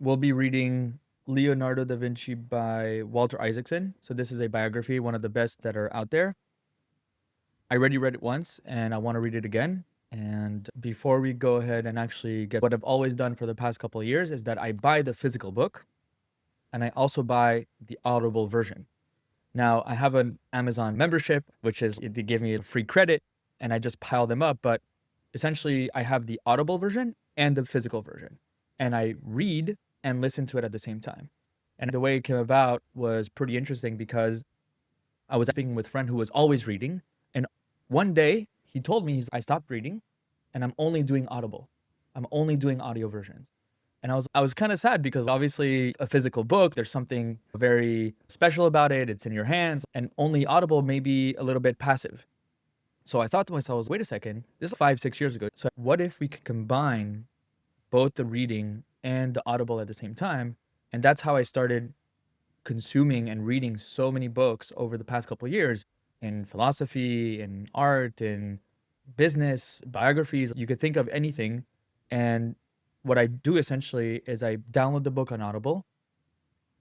We'll be reading Leonardo da Vinci by Walter Isaacson. So this is a biography, one of the best that are out there. I already read it once and I want to read it again. And before we go ahead and actually get what I've always done for the past couple of years is that I buy the physical book and I also buy the Audible version. Now, I have an Amazon membership, which is they give me a free credit and I just pile them up. But essentially, I have the Audible version and the physical version. And I read and listen to it at the same time. And the way it came about was pretty interesting because I was speaking with a friend who was always reading. And one day he told me, I stopped reading and I'm only doing Audible. I'm only doing audio versions. And I was kind of sad because obviously a physical book, there's something very special about it. It's in your hands, and only Audible may be a little bit passive. So I thought to myself, wait a second, this is 5, 6 years ago. So what if we could combine both the reading and the Audible at the same time? And that's how I started consuming and reading so many books over the past couple of years in philosophy, in art, in business, biographies. You could think of anything. And what I do essentially is I download the book on Audible.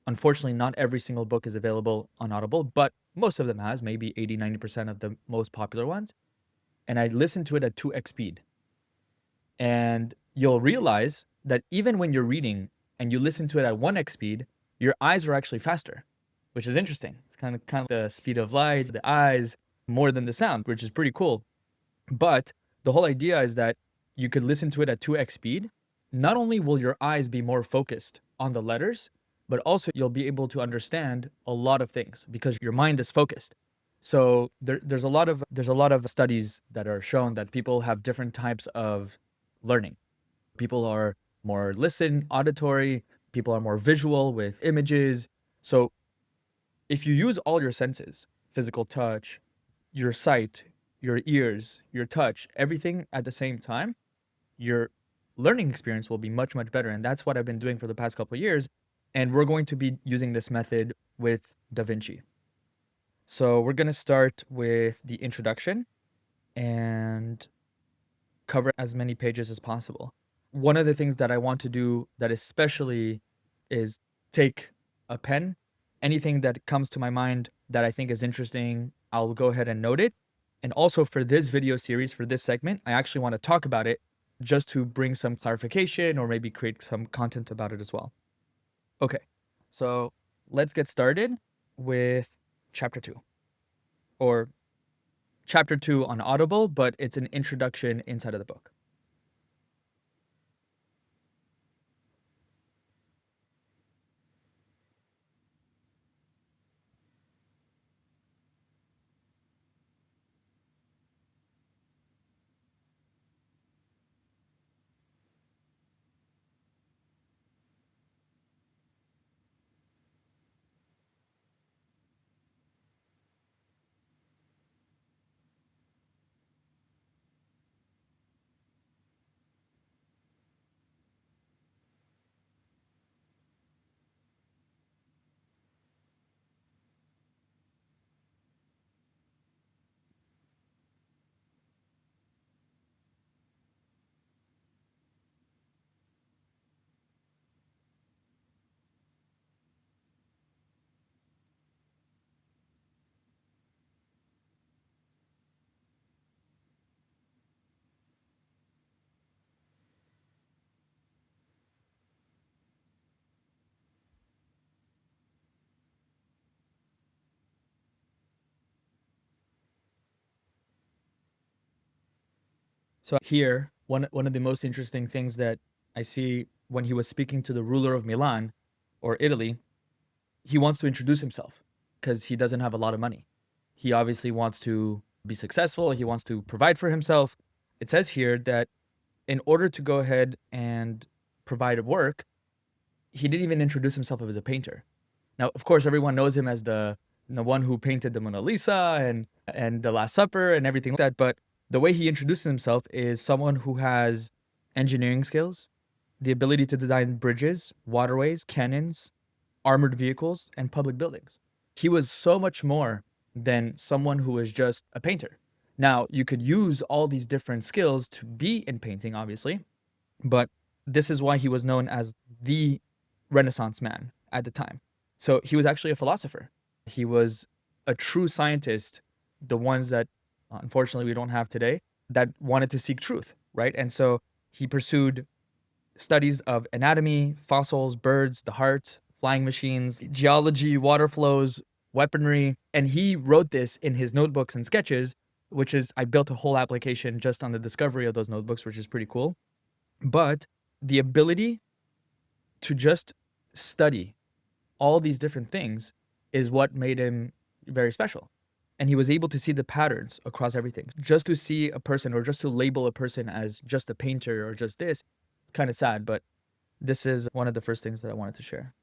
Unfortunately, not every single book is available on Audible, but most of them has, maybe 80, 90% of the most popular ones. And I listen to it at 2x speed. And you'll realize that even when you're reading and you listen to it at 1x speed, your eyes are actually faster, which is interesting. It's kind of the speed of light, the eyes, more than the sound, which is pretty cool. But the whole idea is that you could listen to it at 2x speed. Not only will your eyes be more focused on the letters, but also you'll be able to understand a lot of things because your mind is focused. So there's a lot of studies that are shown that people have different types of learning. People are more listen, auditory, people are more visual with images. So if you use all your senses, physical touch, your sight, your ears, your touch, everything at the same time, your learning experience will be much, much better. And that's what I've been doing for the past couple of years. And we're going to be using this method with Da Vinci. So we're going to start with the introduction and cover as many pages as possible. One of the things that I want to do that especially is take a pen. Anything that comes to my mind that I think is interesting, I'll go ahead and note it. And also for this video series, for this segment, I actually want to talk about it just to bring some clarification or maybe create some content about it as well. Okay, so let's get started with chapter 2, or chapter 2 on Audible, but it's an introduction inside of the book. So here, one of the most interesting things that I see when he was speaking to the ruler of Milan or Italy, he wants to introduce himself because he doesn't have a lot of money. He obviously wants to be successful. He wants to provide for himself. It says here that in order to go ahead and provide work, he didn't even introduce himself as a painter. Now, of course, everyone knows him as the one who painted the Mona Lisa and the Last Supper and everything like that. But the way he introduces himself is someone who has engineering skills, the ability to design bridges, waterways, cannons, armored vehicles, and public buildings. He was so much more than someone who was just a painter. Now, you could use all these different skills to be in painting, obviously, but this is why he was known as the Renaissance man at the time. So he was actually a philosopher. He was a true scientist, the ones that unfortunately we don't have today, that wanted to seek truth, right? And so he pursued studies of anatomy, fossils, birds, the heart, flying machines, geology, water flows, weaponry. And he wrote this in his notebooks and sketches, which is, I built a whole application just on the discovery of those notebooks, which is pretty cool. But the ability to just study all these different things is what made him very special. And he was able to see the patterns across everything. Just to see a person or just to label a person as just a painter or just this, it's kind of sad, but this is one of the first things that I wanted to share.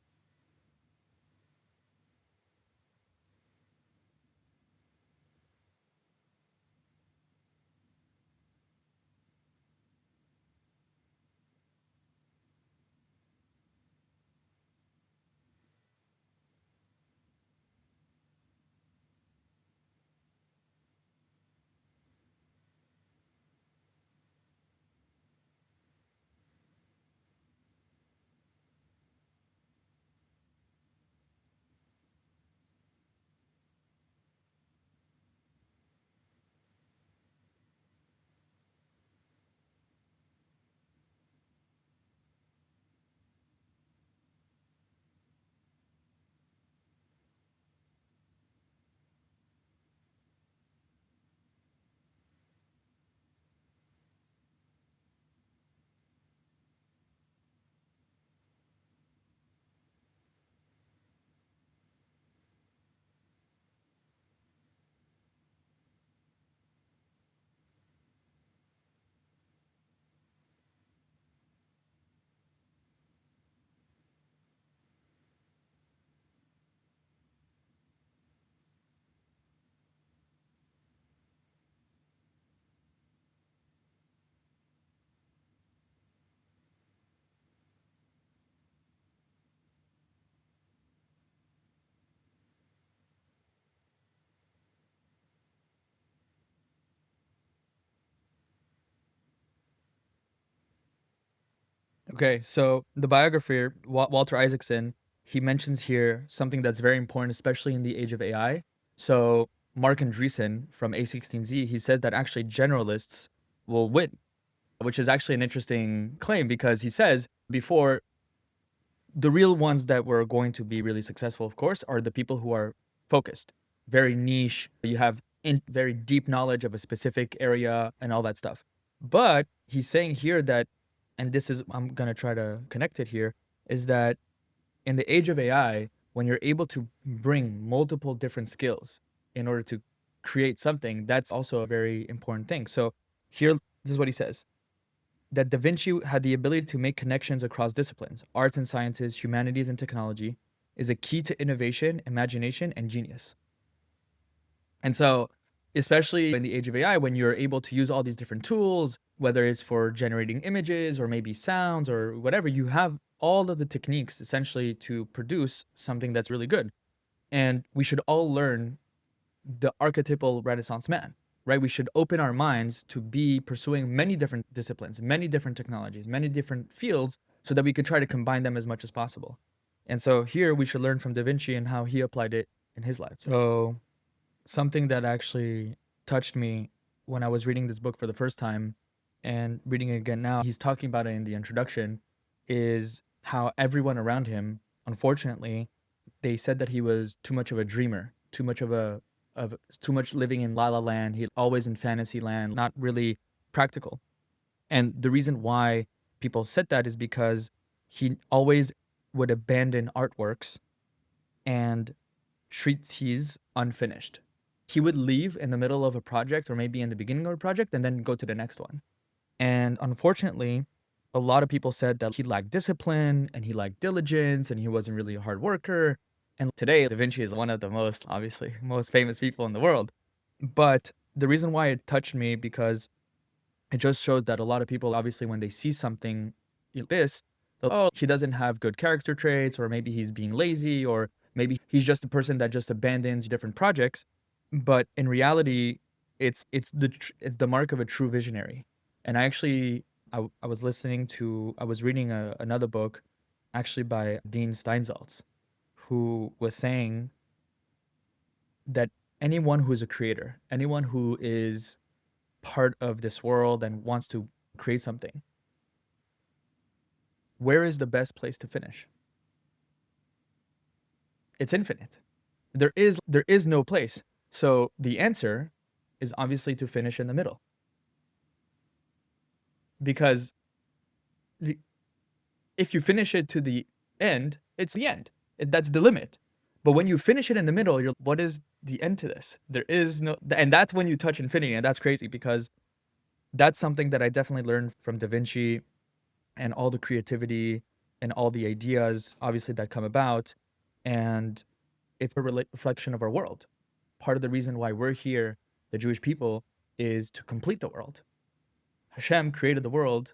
Okay, so the biographer, Walter Isaacson, he mentions here something that's very important, especially in the age of AI. So Mark Andreessen from A16Z, he said that actually generalists will win, which is actually an interesting claim because he says before the real ones that were going to be really successful, of course, are the people who are focused, very niche. You have very deep knowledge of a specific area and all that stuff. But he's saying here that, and this is, I'm going to try to connect it here, is that in the age of AI, when you're able to bring multiple different skills in order to create something, that's also a very important thing. So here, this is what he says that Da Vinci had the ability to make connections across disciplines, arts and sciences, humanities and technology, is a key to innovation, imagination, and genius. And so, especially in the age of AI, when you're able to use all these different tools, whether it's for generating images or maybe sounds or whatever, you have all of the techniques essentially to produce something that's really good. And we should all learn the archetypal Renaissance man, right? We should open our minds to be pursuing many different disciplines, many different technologies, many different fields, so that we could try to combine them as much as possible. And so here we should learn from Da Vinci and how he applied it in his life. So something that actually touched me when I was reading this book for the first time and reading it again now, he's talking about it in the introduction, is how everyone around him, unfortunately, they said that he was too much of a dreamer, too much living in la la land. He always in fantasy land, not really practical. And the reason why people said that is because he always would abandon artworks and treatises unfinished. He would leave in the middle of a project or maybe in the beginning of a project and then go to the next one. And unfortunately, a lot of people said that he lacked discipline and he lacked diligence and he wasn't really a hard worker. And today, Da Vinci is one of the most, obviously, most famous people in the world. But the reason why it touched me because it just shows that a lot of people, obviously, when they see something like this, oh, he doesn't have good character traits, or maybe he's being lazy, or maybe he's just a person that just abandons different projects. But in reality, it's the mark of a true visionary. And I actually I was listening to I was reading another book. actually by Dean Steinsaltz, who was saying that anyone who is a creator, anyone who is part of this world and wants to create something, where is the best place to finish? It's infinite. There is no place. So the answer is obviously to finish in the middle. Because if you finish it to the end, it's the end. That's the limit. But when you finish it in the middle, what is the end to this? There is no, and that's when you touch infinity, and that's crazy because that's something that I definitely learned from Da Vinci and all the creativity and all the ideas, obviously, that come about. And it's a reflection of our world. Part of the reason why we're here, the Jewish people, is to complete the world. Hashem created the world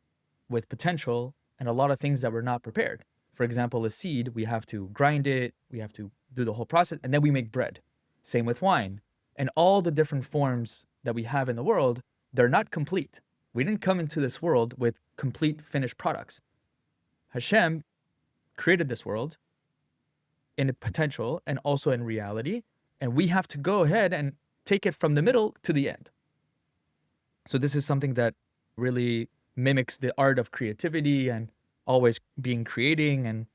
with potential and a lot of things that were not prepared. For example, a seed, we have to grind it, we have to do the whole process, and then we make bread. Same with wine. And all the different forms that we have in the world, they're not complete. We didn't come into this world with complete finished products. Hashem created this world in potential and also in reality, and we have to go ahead and take it from the middle to the end. So this is something that really mimics the art of creativity and always being creating. And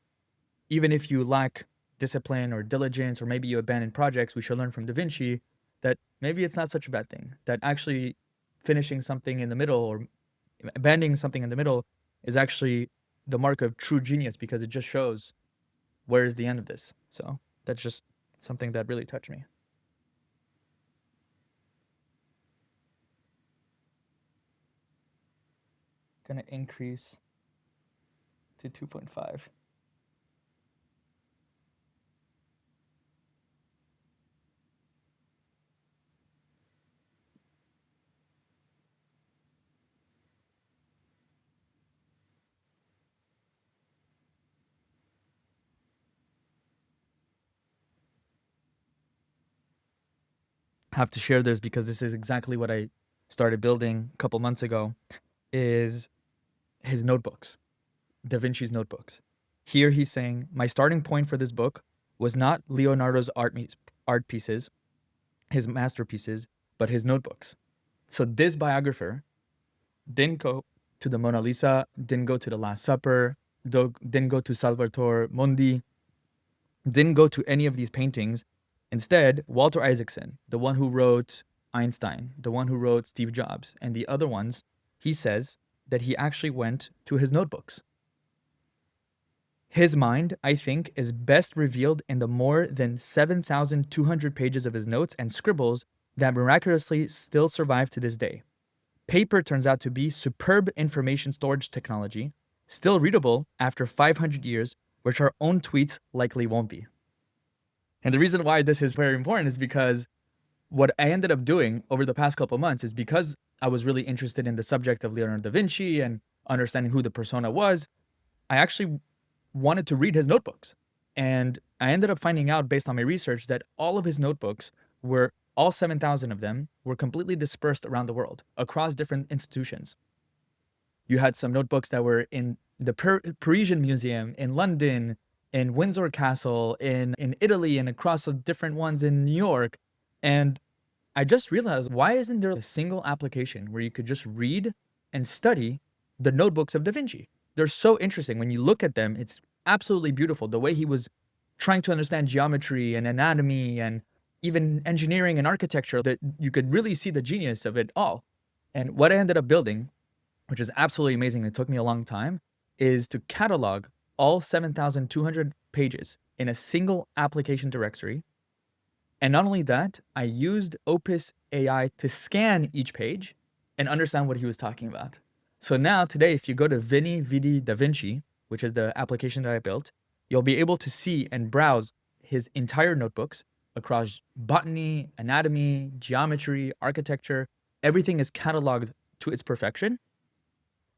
even if you lack discipline or diligence, or maybe you abandon projects, we should learn from Da Vinci that maybe it's not such a bad thing, that actually finishing something in the middle or abandoning something in the middle is actually the mark of true genius, because it just shows where is the end of this. So that's just something that really touched me. Gonna increase to 2.5. Have to share this because this is exactly what I started building a couple months ago, is his notebooks, Da Vinci's notebooks. Here he's saying, my starting point for this book was not Leonardo's art pieces, his masterpieces, but his notebooks. So this biographer didn't go to the Mona Lisa, didn't go to the Last Supper, didn't go to Salvator Mundi, didn't go to any of these paintings. Instead, Walter Isaacson, the one who wrote Einstein, the one who wrote Steve Jobs, and the other ones, he says that he actually went to his notebooks. His mind, I think, is best revealed in the more than 7,200 pages of his notes and scribbles that miraculously still survive to this day. Paper turns out to be superb information storage technology, still readable after 500 years, which our own tweets likely won't be. And the reason why this is very important is because what I ended up doing over the past couple months is, because I was really interested in the subject of Leonardo da Vinci and understanding who the persona was, I actually wanted to read his notebooks. And I ended up finding out, based on my research, that all of his notebooks were, all 7,000 of them, were completely dispersed around the world, across different institutions. You had some notebooks that were in the Parisian Museum, in London, in Windsor Castle, in Italy, and across different ones in New York. And I just realized, why isn't there a single application where you could just read and study the notebooks of Da Vinci? They're so interesting. When you look at them, it's absolutely beautiful. The way he was trying to understand geometry and anatomy and even engineering and architecture, that you could really see the genius of it all. And what I ended up building, which is absolutely amazing, it took me a long time, is to catalog all 7,200 pages in a single application directory. And not only that, I used Opus AI to scan each page and understand what he was talking about. So now today, if you go to Veni Vidi Da Vinci, which is the application that I built, you'll be able to see and browse his entire notebooks across botany, anatomy, geometry, architecture. Everything is cataloged to its perfection.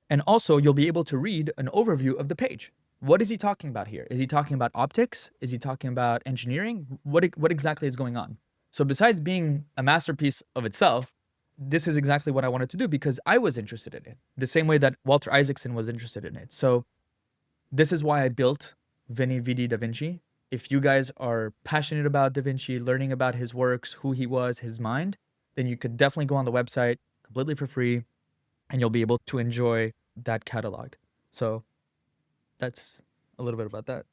And also, you'll be able to read an overview of the page. What is he talking about here? Is he talking about optics? Is he talking about engineering? What exactly is going on? So besides being a masterpiece of itself, this is exactly what I wanted to do, because I was interested in it, the same way that Walter Isaacson was interested in it. So this is why I built Veni Vidi Da Vinci. If you guys are passionate about Da Vinci, learning about his works, who he was, his mind, then you could definitely go on the website completely for free and you'll be able to enjoy that catalog. So that's a little bit about that.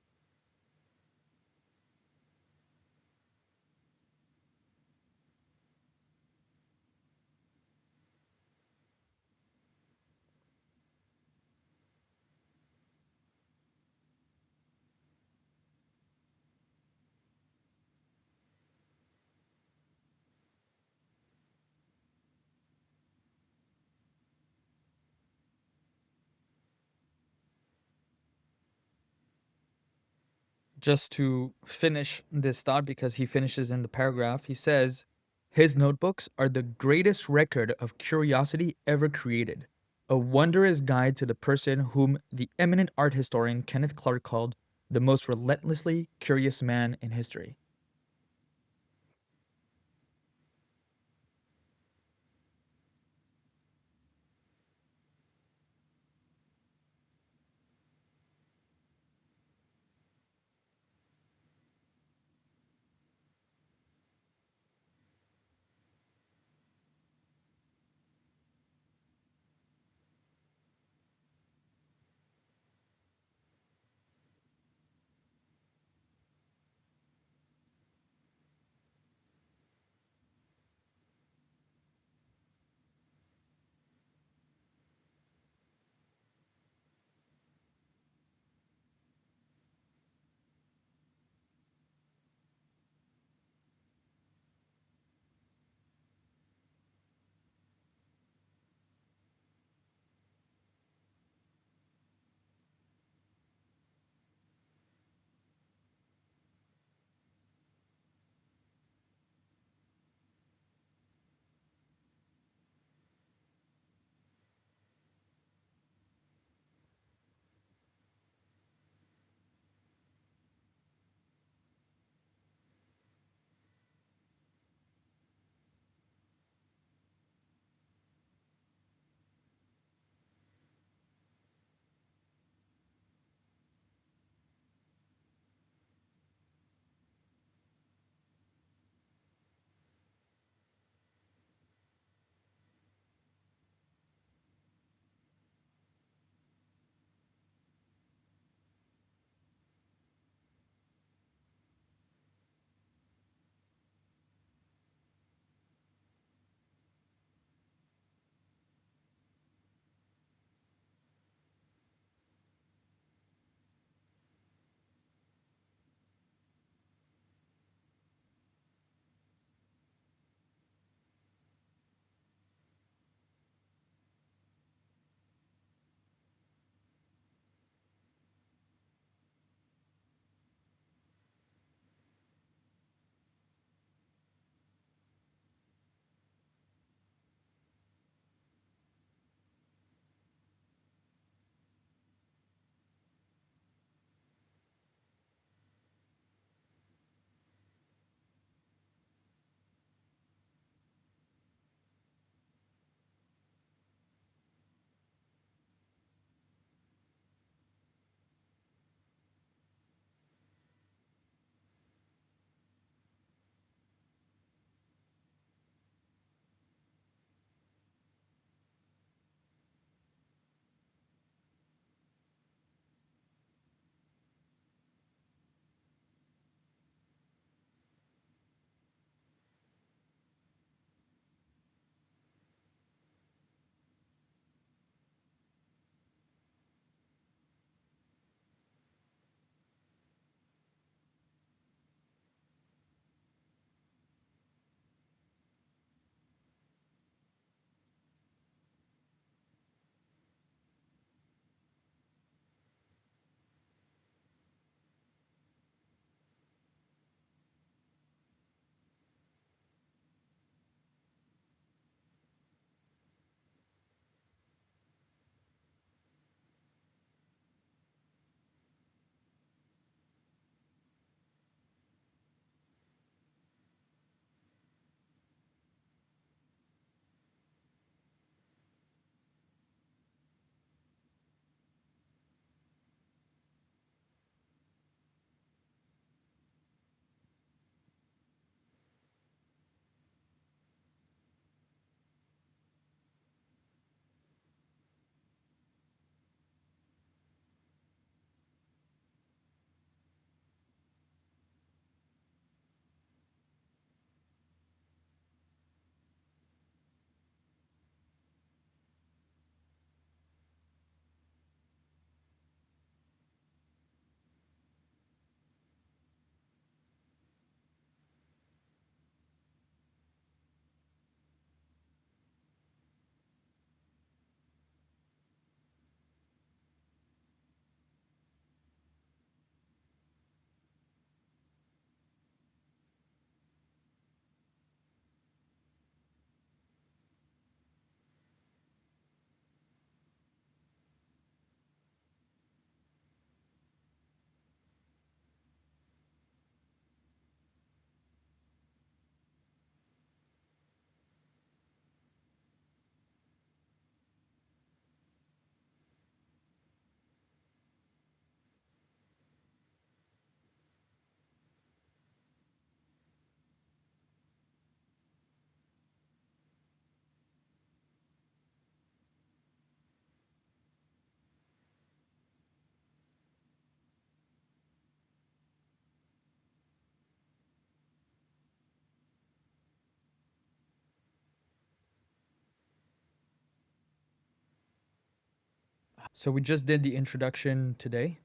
Just to finish this thought, because he finishes in the paragraph, he says, his notebooks are the greatest record of curiosity ever created, a wondrous guide to the person whom the eminent art historian Kenneth Clark called the most relentlessly curious man in history. So we just did the introduction today,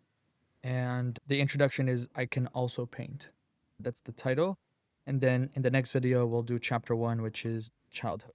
and the introduction is I Can Also Paint. That's the title. And then in the next video, we'll do chapter 1, which is childhood.